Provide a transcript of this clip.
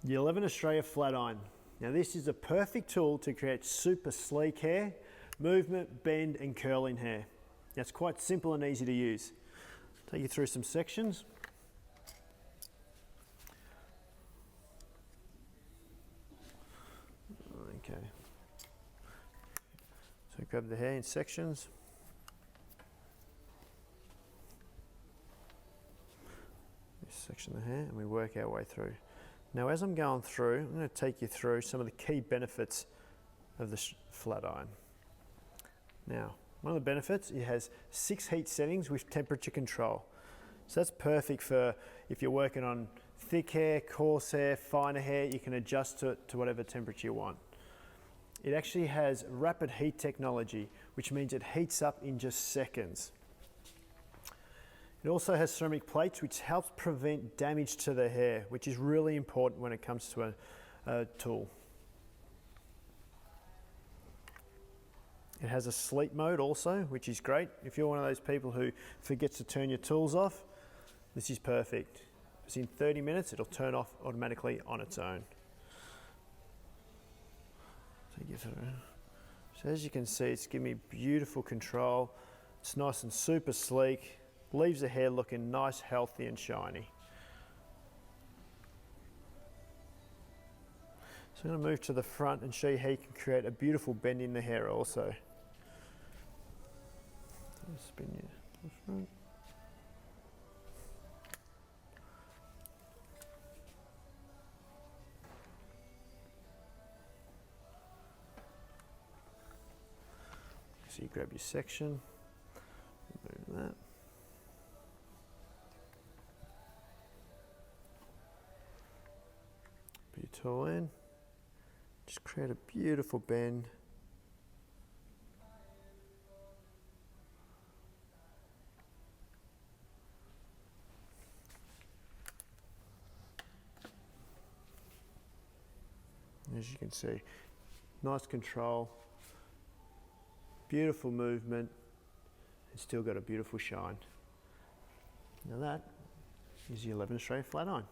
The 11 Australia Flat Iron. Now this is a perfect tool to create super sleek hair, movement, bend and curling hair. Now it's quite simple and easy to use. I'll take you through some sections. Okay. So grab the hair in sections. This section of the hair and we work our way through. Now as I'm going through, I'm going to take you through some of the key benefits of the flat iron. Now, one of the benefits, it has 6 heat settings with temperature control. So that's perfect for if you're working on thick hair, coarse hair, finer hair, you can adjust it to whatever temperature you want. It actually has rapid heat technology, which means it heats up in just seconds. It also has ceramic plates, which helps prevent damage to the hair, which is really important when it comes to a tool. It has a sleep mode also, which is great. If you're one of those people who forgets to turn your tools off, this is perfect. Because in 30 minutes, it'll turn off automatically on its own. Take you through. So as you can see, it's giving me beautiful control. It's nice and super sleek. Leaves the hair looking nice, healthy and shiny. So I'm going to move to the front and show you how you can create a beautiful bend in the hair also. Spin you to the front. So you grab your section, move that. Put your tool in, just create a beautiful bend. As you can see, nice control, beautiful movement, and still got a beautiful shine. Now that is the 11 Australia Flat Iron.